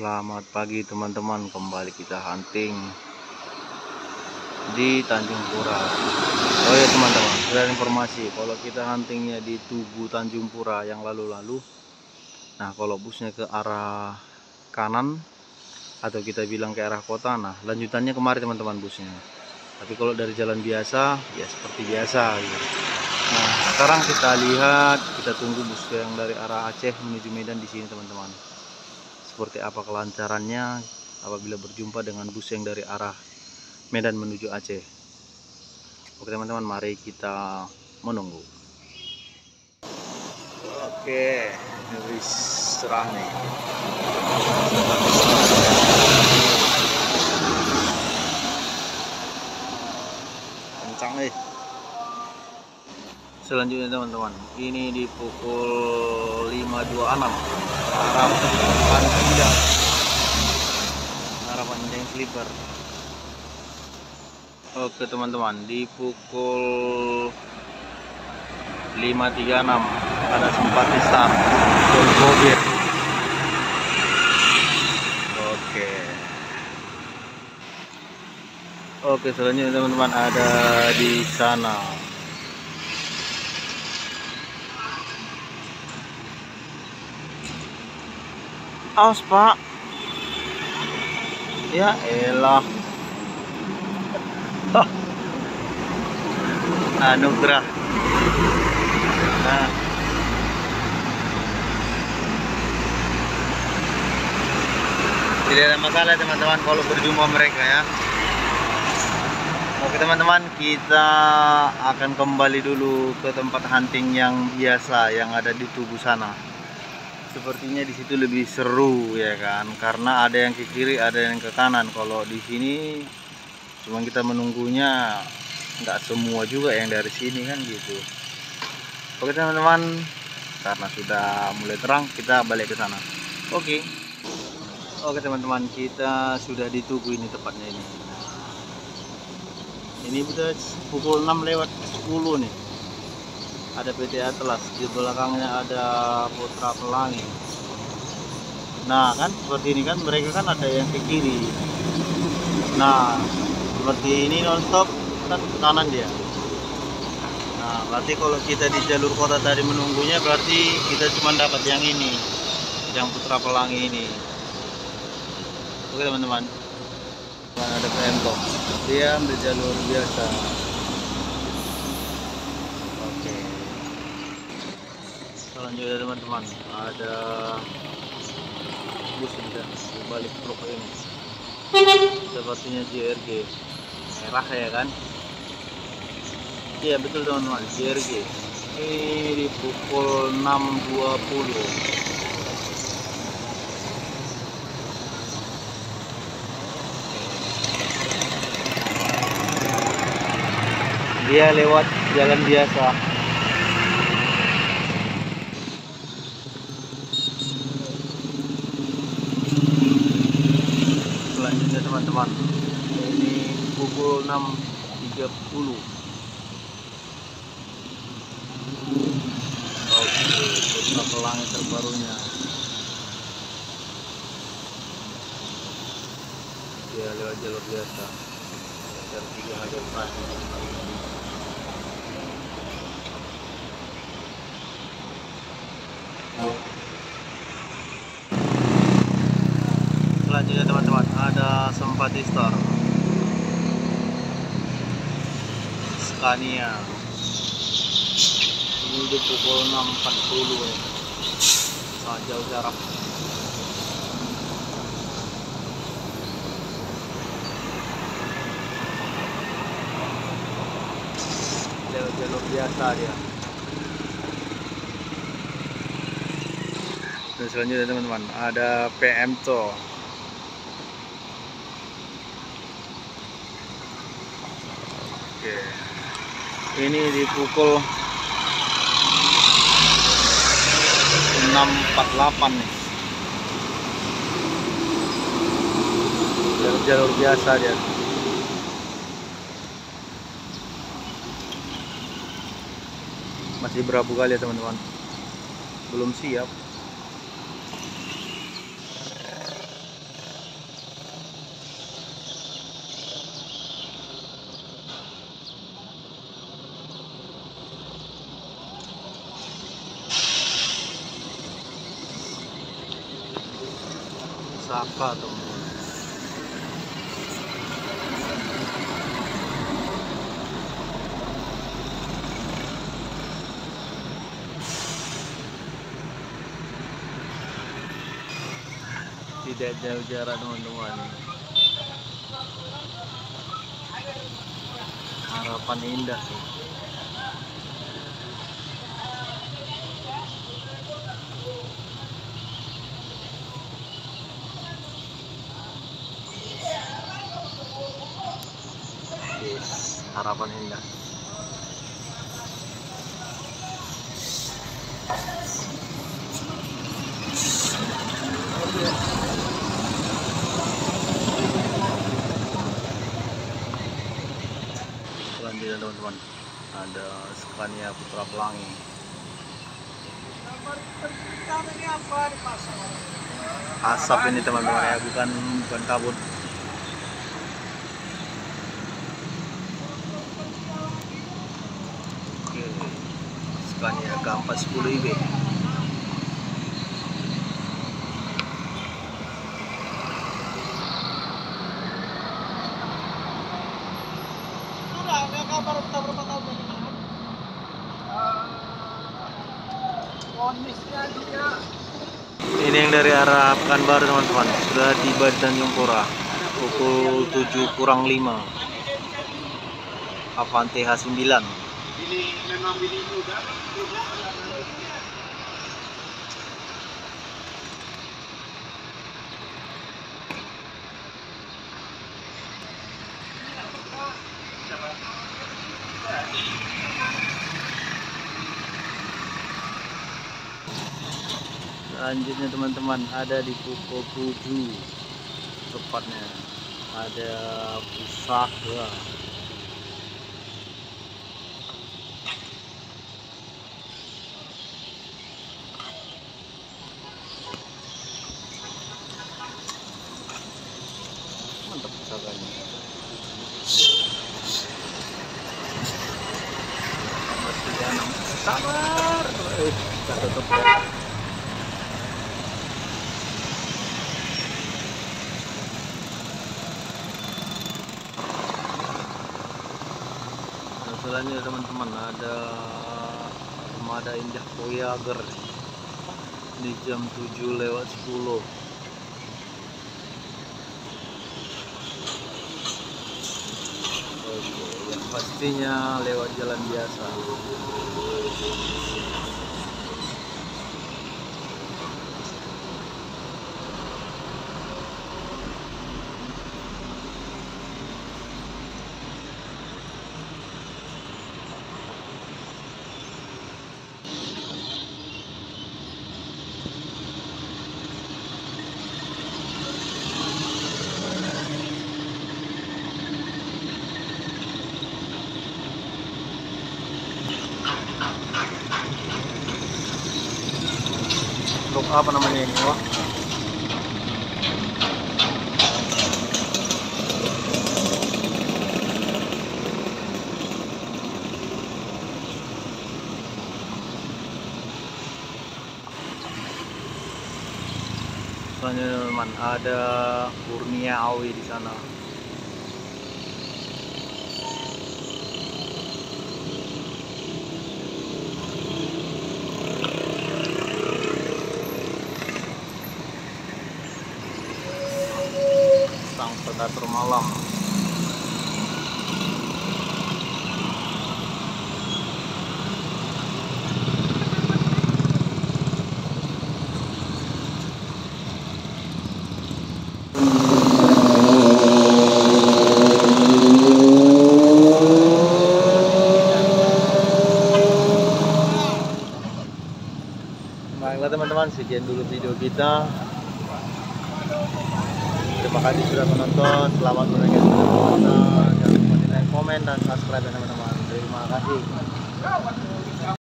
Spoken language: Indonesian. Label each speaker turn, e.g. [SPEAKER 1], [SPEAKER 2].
[SPEAKER 1] Selamat pagi teman-teman, kembali kita hunting di Tanjung Pura. Oh ya teman-teman, sudah informasi kalau kita huntingnya di Tugu Tanjung Pura yang lalu-lalu. Nah kalau busnya ke arah kanan atau kita bilang ke arah kota, nah lanjutannya kemarin teman-teman busnya. Tapi kalau dari jalan biasa ya seperti biasa gitu. Nah sekarang kita lihat, kita tunggu bus yang dari arah Aceh menuju Medan di sini teman-teman. Seperti apa kelancarannya apabila berjumpa dengan bus yang dari arah Medan menuju Aceh. Oke teman-teman, mari kita menunggu. Oke, wis cerah nih. Kencang nih. Selanjutnya teman-teman, ini di pukul 5.26 harapan Indah Sleeper. Oke teman-teman, di pukul 5.36 ada simpati start Bobir. Oke selanjutnya teman-teman ada di sana. Awas pak, ya elah. Anugerah. Nah, tidak ada masalah teman-teman kalau berjumpa mereka ya. Oke teman-teman, kita akan kembali dulu ke tempat hunting yang biasa yang ada di Tugu sana. Sepertinya di situ lebih seru ya kan, karena ada yang ke kiri, ada yang ke kanan. Kalau di sini cuma kita menunggunya, nggak semua juga yang dari sini kan gitu. Oke teman-teman, karena sudah mulai terang, kita balik ke sana. Oke teman-teman, kita sudah di Tugu ini tepatnya ini. Ini udah pukul 6:10 nih. Ada PT Atlas, di belakangnya ada Putra Pelangi. Nah kan seperti ini kan, mereka kan ada yang ke kiri. Nah seperti ini nonstop kan ke kanan dia. Nah berarti kalau kita di jalur kota tadi menunggunya, berarti kita cuma dapat yang ini, yang Putra Pelangi ini. Oke teman-teman, ada PMTOK, dia ambil jalur biasa. Oke, selanjutnya teman-teman ada bus juga di balik blok ini, sepertinya JRG merah ya kan. Iya betul teman-teman, JRG. Ini di pukul 6.20. Dia lewat jalan biasa. Selanjutnya teman-teman, ini pukul 6.30. Oke, Putra Pelangi terbarunya. Dia lewat jalur biasa. Jalur 3 aja operasi. Selanjutnya teman-teman ada Simpati Star Scania. Ini di pukul 6.40 ya. Sangat jauh jarak. Lewat jalur biasa dia. Dan selanjutnya teman-teman ada PMTOK. Oke, ini di pukul 6.48 nih. Jalur biasa dia. Masih berabu kali ya teman-teman, belum siap. Pusaka teman-teman. Tidak jauh jarak teman-teman. Harapan indah sih. Yes, harapan indah. Selanjutnya teman-teman, ada Scania Putra Pelangi. Asap ini teman-teman ya, bukan kabut. Oke, Scania K410 IB.
[SPEAKER 2] Berapa tahun lagi Mas?
[SPEAKER 1] Ini yang dari arah Pekanbaru teman-teman, sudah tiba di Tanjung Pura pukul 7:05. Avante H9.
[SPEAKER 2] Ini memang bini juga.
[SPEAKER 1] Selanjutnya teman-teman, ada di pukul 7 tepatnya, ada Pusaka. Mantap Pusakanya. Sabar, kita tutup ya. Selanjutnya teman-teman, ada Armada Indah Voyager di jam 7:10. Oke, yang pastinya lewat jalan biasa. Untuk apa namanya ini, wah? Selanjutnya teman, ada Kurnia Awi di sana. Sang Predator Malam. Baiklah teman-teman, sekian dulu video kita. Terima kasih sudah menonton. Selamat menonton. Jangan lupa di like, komen, dan subscribe ya teman-teman. Terima kasih.